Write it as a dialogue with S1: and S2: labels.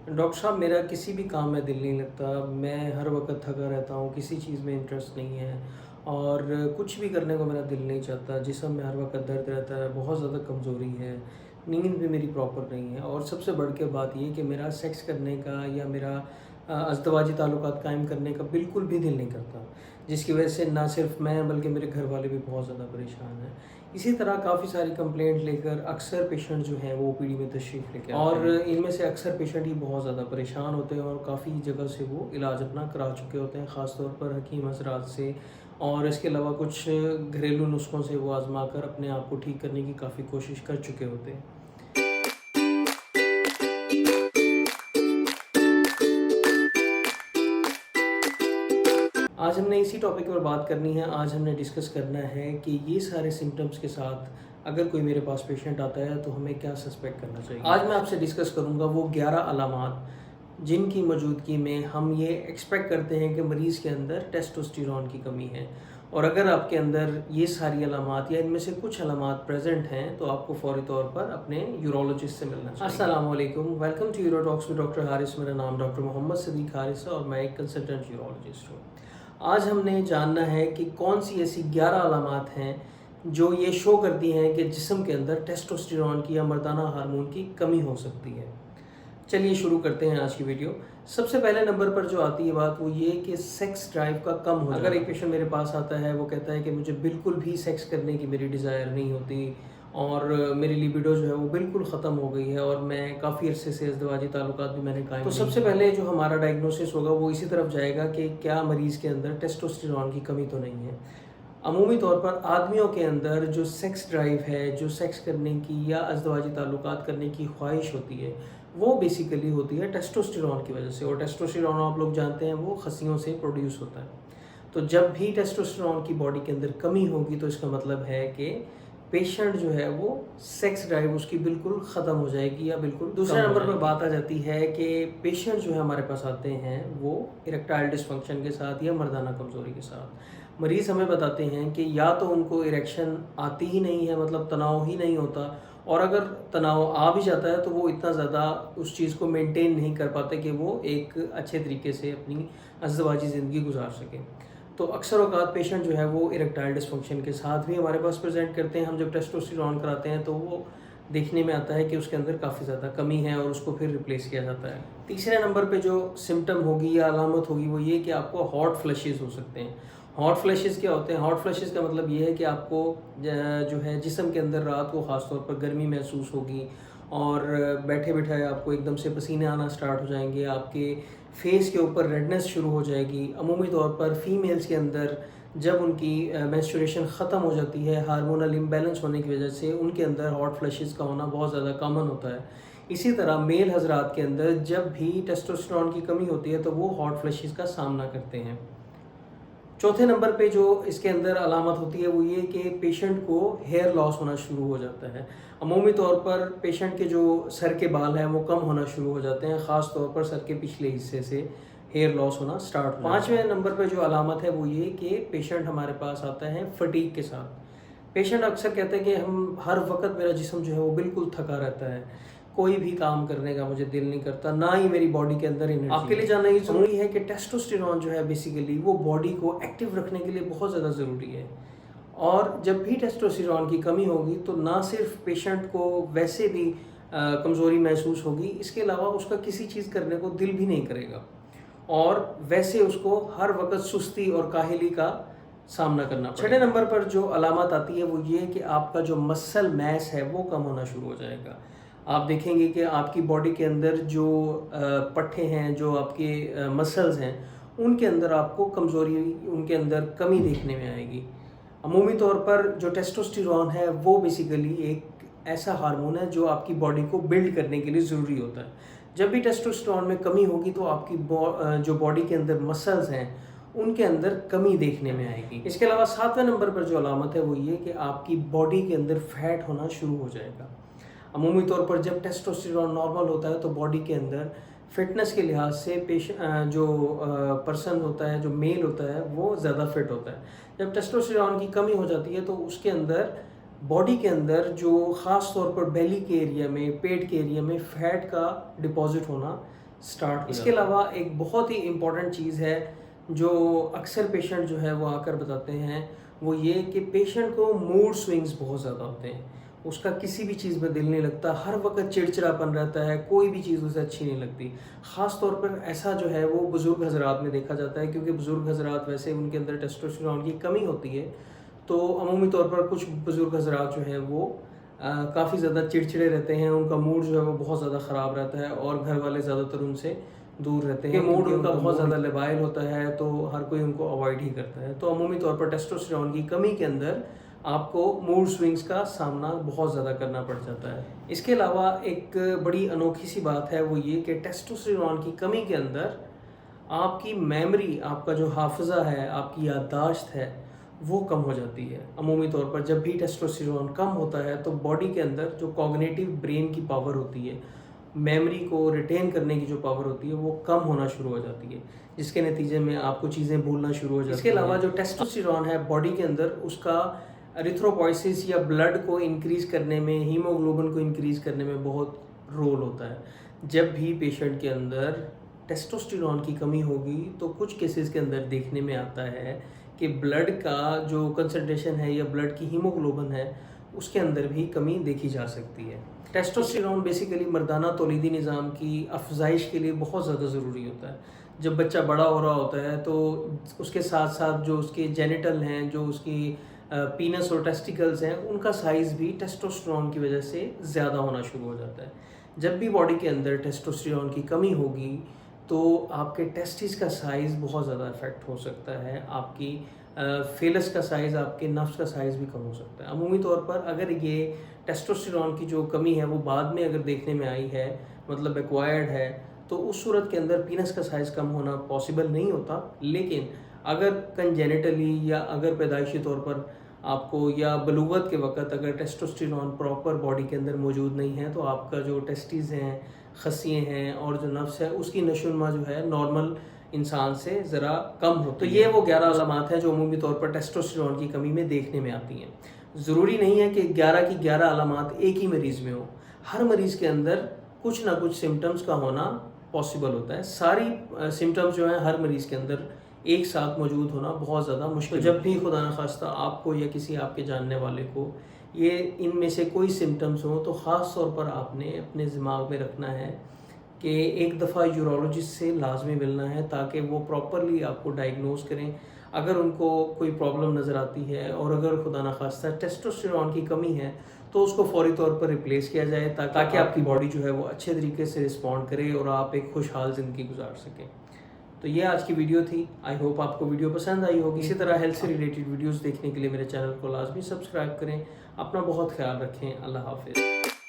S1: Doctor साहब, मेरा किसी भी काम में दिल नहीं लगता। मैं हर वक्त थका रहता हूँ, किसी चीज़ में इंटरेस्ट नहीं है और कुछ भी करने को मेरा दिल नहीं चाहता। जिस्म में हर वक्त दर्द रहता है, बहुत ज़्यादा कमज़ोरी है, नींद भी मेरी प्रॉपर नहीं है और सबसे बढ़ के बात ये कि मेरा सेक्स करने का या मेरा अज़दवाजी ताल्लुकात कायम करने का बिल्कुल भी दिल नहीं करता, जिसकी वजह से ना सिर्फ मैं बल्कि मेरे घर वाले भी बहुत ज़्यादा परेशान हैं। इसी तरह काफ़ी सारी कंप्लेंट लेकर अक्सर पेशेंट जो हैं वो ओपीडी में तशरीफ़ लेके आते हैं और इनमें से अक्सर पेशेंट ही बहुत ज़्यादा परेशान होते हैं और काफ़ी जगह से वो इलाज अपना करा चुके होते हैं, ख़ास तौर पर हकीम हज़रात से। और इसके अलावा कुछ घरेलू नुस्ख़ों से वो आज़मा कर अपने आप को ठीक करने की काफ़ी कोशिश कर चुके होते हैं। आज हमने इसी टॉपिक पर बात करनी है। आज हमने डिस्कस करना है कि ये सारे सिम्टम्स के साथ अगर कोई मेरे पास पेशेंट आता है तो हमें क्या सस्पेक्ट करना चाहिए। आज मैं आपसे डिस्कस करूँगा वो 11 अलामात जिनकी मौजूदगी में हम ये एक्सपेक्ट करते हैं कि मरीज़ के अंदर टेस्टोस्टेरोन की कमी है। और अगर आपके अंदर ये सारी अलामात या इनमें से कुछ अलामात प्रेजेंट हैं तो आपको फ़ौरी तौर पर अपने यूरोलॉजिस्ट से मिलना चाहिए। अस्सलाम वालेकुम, welcome to euro talks with doctor Haris. मेरा नाम डॉक्टर मोहम्मद सदीक हारिस है और मैं एक कंसल्टेंट यूरोलॉजिस्ट हूँ। आज हमने जानना है कि कौन सी ऐसी 11 अलामात हैं जो ये शो करती हैं कि जिस्म के अंदर टेस्टोस्टेरोन की या मर्दाना हार्मोन की कमी हो सकती है। चलिए शुरू करते हैं आज की वीडियो। सबसे पहले नंबर पर जो आती है बात वो ये कि सेक्स ड्राइव का कम हो जाना। अगर एक पेशेंट मेरे पास आता है, वो कहता है कि मुझे बिल्कुल भी सेक्स करने की मेरी डिज़ायर नहीं होती और मेरी लिबिडो जो है वो बिल्कुल ख़त्म हो गई है और मैं काफ़ी अरसे से अज़दवाजी ताल्लुकात भी मैंने कायम। तो सबसे पहले जो हमारा डायग्नोसिस होगा वो इसी तरफ जाएगा कि क्या मरीज़ के अंदर टेस्टोस्टेरोन की कमी तो नहीं है। अमूमी तौर पर आदमियों के अंदर जो सेक्स ड्राइव है, जो सेक्स करने की या अज़दवाजी ताल्लुकात करने की ख्वाहिश होती है, वो बेसिकली होती है टेस्टोस्टेरोन की वजह से। और टेस्टोस्टेरोन आप लोग जानते हैं वो खस्सियों से प्रोड्यूस होता है। तो जब भी टेस्टोस्टेरोन की बॉडी के अंदर कमी होगी तो इसका मतलब है कि पेशेंट जो है वो सेक्स ड्राइव उसकी बिल्कुल ख़त्म हो जाएगी या बिल्कुल। दूसरे नंबर पर बात आ जाती है कि पेशेंट जो है हमारे पास आते हैं वो इरेक्टाइल डिसफंक्शन के साथ या मर्दाना कमज़ोरी के साथ। मरीज़ हमें बताते हैं कि या तो उनको इरेक्शन आती ही नहीं है, मतलब तनाव ही नहीं होता, और अगर तनाव आ भी जाता है तो वो इतना ज़्यादा उस चीज़ को मेंटेन नहीं कर पाते कि वो एक अच्छे तरीके से अपनी अज़दवाजी ज़िंदगी गुजार सकें। तो अक्सर औक़ात पेशेंट जो है वो इरेक्टाइल डिसफंक्शन के साथ भी हमारे पास प्रेजेंट करते हैं। हम जब टेस्टोस्टेरोन कराते हैं तो वो देखने में आता है कि उसके अंदर काफ़ी ज़्यादा कमी है और उसको फिर रिप्लेस किया जाता है। तीसरे नंबर पे जो सिम्टम होगी या अलामत होगी वो ये कि आपको हॉट फ्लैशेस हो सकते हैं। हॉट फ्लैशेस क्या होते हैं? हॉट फ्लैशेस का मतलब ये है कि आपको जो है जिस्म के अंदर रात को ख़ास तौर पर गर्मी महसूस होगी और बैठे बैठाए आपको एकदम से पसीने आना स्टार्ट हो जाएंगे, आपके फेस के ऊपर रेडनेस शुरू हो जाएगी। अमूमी तौर पर फीमेल्स के अंदर जब उनकी मेंस्ट्रुएशन ख़त्म हो जाती है, हार्मोनल इम्बैलेंस होने की वजह से उनके अंदर हॉट फ्लैशेस का होना बहुत ज़्यादा कॉमन होता है। इसी तरह मेल हज़रात के अंदर जब भी टेस्टोस्टेरोन की कमी होती है तो वो हॉट फ्लैशेस का सामना करते हैं। चौथे नंबर पे जो इसके अंदर अलामत होती है वो ये कि पेशेंट को हेयर लॉस होना शुरू हो जाता है। अमूमी तौर पर पेशेंट के जो सर के बाल हैं वो कम होना शुरू हो जाते हैं, ख़ास तौर पर सर के पिछले हिस्से से हेयर लॉस होना स्टार्ट। पाँचवें नंबर पर जो अलामत है वो ये कि पेशेंट हमारे पास आता है फटीग के साथ। पेशेंट अक्सर कहते हैं कि हम हर वक्त मेरा जिस्म जो है वो बिल्कुल थका रहता है, कोई भी काम करने का मुझे दिल नहीं करता, ना ही मेरी बॉडी के अंदर एनर्जी। आपके लिए जानना ये ज़रूरी है कि टेस्टोस्टेरोन जो है बेसिकली वो बॉडी को एक्टिव रखने के लिए बहुत ज़्यादा ज़रूरी है। और जब भी टेस्टोस्टेरोन की कमी होगी तो ना सिर्फ पेशेंट को वैसे भी कमज़ोरी महसूस होगी, इसके अलावा उसका किसी चीज़ करने को दिल भी नहीं करेगा और वैसे उसको हर वक्त सुस्ती और काहली का सामना करना पड़ेगा। छठे नंबर पर जो अलामत आती है वो ये कि आपका जो मसल मैस है वो कम होना शुरू हो जाएगा। आप देखेंगे कि आपकी बॉडी के अंदर जो पट्टे हैं, जो आपके मसल्स हैं, उनके अंदर आपको कमज़ोरी, उनके अंदर कमी देखने में आएगी। अमूमी तौर पर जो टेस्टोस्टेरोन है वो बेसिकली एक ऐसा हार्मोन है जो आपकी बॉडी को बिल्ड करने के लिए ज़रूरी होता है। जब भी टेस्टोस्टेरोन में कमी होगी तो आपकी जो बॉडी के अंदर मसल्स हैं उनके अंदर कमी देखने में आएगी। इसके अलावा सातवें नंबर पर जो अलामत है वो ये कि आपकी बॉडी के अंदर फैट होना शुरू हो जाएगा। अमूमी तौर पर जब टेस्टोस्टेरोन नॉर्मल होता है तो बॉडी के अंदर फिटनेस के लिहाज से जो पर्सन होता है, जो मेल होता है, वो ज़्यादा फिट होता है। जब टेस्टोस्टेरोन की कमी हो जाती है तो उसके अंदर बॉडी के अंदर जो ख़ास तौर पर बेली के एरिया में, पेट के एरिया में फ़ैट का डिपॉजिट होना سٹارٹ. اس کے علاوہ ایک بہت ہی امپورٹنٹ چیز ہے جو اکثر پیشنٹ جو ہے وہ آ کر بتاتے ہیں، وہ یہ کہ پیشنٹ کو موڈ سوئنگز بہت زیادہ ہوتے ہیں. اس کا کسی بھی چیز میں دل نہیں لگتا، ہر وقت چڑچڑاپن رہتا ہے، کوئی بھی چیز اسے اچھی نہیں لگتی. خاص طور پر ایسا جو ہے وہ بزرگ حضرات میں دیکھا جاتا ہے، کیونکہ بزرگ حضرات ویسے ان کے اندر ٹیسٹوسٹیرون کی کمی ہوتی ہے. تو عمومی طور پر کچھ بزرگ حضرات جو ہیں وہ کافی زیادہ چڑچڑے رہتے ہیں، ان کا موڈ جو ہے وہ بہت زیادہ خراب رہتا ہے، اور گھر والے زیادہ تر ان سے دور رہتے ہیں. موڈ ان کا بہت زیادہ لیبائل ہوتا ہے، تو ہر کوئی ان کو اوائڈ ہی کرتا ہے. تو عمومی طور پر ٹیسٹوسٹیرون کی کمی کے اندر آپ کو موڈ سوئنگز کا سامنا بہت زیادہ کرنا پڑ جاتا ہے. اس کے علاوہ ایک بڑی انوکھی سی بات ہے، وہ یہ کہ ٹیسٹوسٹیرون کی کمی کے اندر آپ کی میموری، آپ کا جو حافظہ ہے، آپ کی یادداشت ہے، وہ کم ہو جاتی ہے. عمومی طور پر جب بھی ٹیسٹوسٹیرون کم ہوتا ہے تو باڈی کے اندر جو کوگنیٹیو برین کی پاور ہوتی ہے، میموری کو ریٹین کرنے کی جو پاور ہوتی ہے، وہ کم ہونا شروع ہو جاتی ہے، جس کے نتیجے میں آپ کو چیزیں بھولنا شروع ہو جاتی ہیں. اس کے علاوہ جو ٹیسٹوسٹیرون ہے باڈی کے اندر، اس کا ایریتھروپوئسس یا بلڈ کو انکریز کرنے میں، ہیموگلوبن کو انکریز کرنے میں بہت رول ہوتا ہے. جب بھی پیشنٹ کے اندر ٹیسٹوسٹیرون کی کمی ہوگی تو کچھ کیسز کے اندر دیکھنے میں آتا ہے کہ بلڈ کا جو کنسنٹریشن ہے یا بلڈ کی ہیموگلوبن ہے، اس کے اندر بھی کمی دیکھی جا سکتی ہے. ٹیسٹوسٹیرون بیسیکلی مردانہ تولیدی نظام کی افزائش کے لیے بہت زیادہ ضروری ہوتا ہے. جب بچہ بڑا ہو رہا ہوتا ہے تو اس کے ساتھ ساتھ جو اس کے جینیٹل ہیں، جو اس کی پینس اور ٹیسٹیکلز ہیں، ان کا سائز بھی ٹیسٹوسٹیرون کی وجہ سے زیادہ ہونا شروع ہو جاتا ہے. جب بھی باڈی کے اندر ٹیسٹوسٹیرون کی کمی ہوگی تو آپ کے ٹیسٹس کا سائز بہت زیادہ افیکٹ ہو سکتا ہے، آپ کی فیلس کا سائز، آپ کے نفس کا سائز بھی کم ہو سکتا ہے. عمومی طور پر اگر یہ ٹیسٹوسٹیرون کی جو کمی ہے وہ بعد میں اگر دیکھنے میں آئی ہے، مطلب ایکوائرڈ ہے، تو اس صورت کے اندر پینس کا سائز کم ہونا پاسبل نہیں ہوتا. لیکن اگر کنجینیٹلی یا اگر پیدائشی طور پر آپ کو یا بلوغت کے وقت اگر ٹیسٹوسٹیرون پراپر باڈی کے اندر موجود نہیں ہے، تو آپ کا جو ٹیسٹیز ہیں، خصیے ہیں، اور جو نفس ہے، اس کی نشو و نما جو ہے نارمل انسان سے ذرا کم ہوتی ہے. تو یہ وہ 11 علامات ہیں جو عمومی طور پر ٹیسٹوسٹیرون کی کمی میں دیکھنے میں آتی ہیں. ضروری نہیں ہے کہ 11 کی 11 علامات ایک ہی مریض میں ہوں. ہر مریض کے اندر کچھ نہ کچھ سمٹمز کا ہونا پاسبل ہوتا ہے. ساری سمٹمز جو ہیں ہر مریض کے اندر ایک ساتھ موجود ہونا بہت زیادہ مشکل. جب بھی خدا نخواستہ آپ کو یا کسی آپ کے جاننے والے کو یہ ان میں سے کوئی سمٹمز ہوں، تو خاص طور پر آپ نے اپنے دماغ میں رکھنا ہے کہ ایک دفعہ یورولوجسٹ سے لازمی ملنا ہے، تاکہ وہ پراپرلی آپ کو ڈائگنوز کریں. اگر ان کو کوئی پرابلم نظر آتی ہے اور اگر خدا نخواستہ ٹیسٹوسٹیرون کی کمی ہے، تو اس کو فوری طور پر ریپلیس کیا جائے، تاکہ آپ کی باڈی جو ہے وہ اچھے طریقے سے رسپونڈ کرے اور آپ ایک خوشحال زندگی گزار سکیں. تو یہ آج کی ویڈیو تھی. آئی ہوپ آپ کو ویڈیو پسند آئی ہوگی. اسی طرح ہیلتھ سے ریلیٹڈ ویڈیوز دیکھنے کے لیے میرے چینل کو لازمی سبسکرائب کریں. اپنا بہت خیال رکھیں. اللہ حافظ.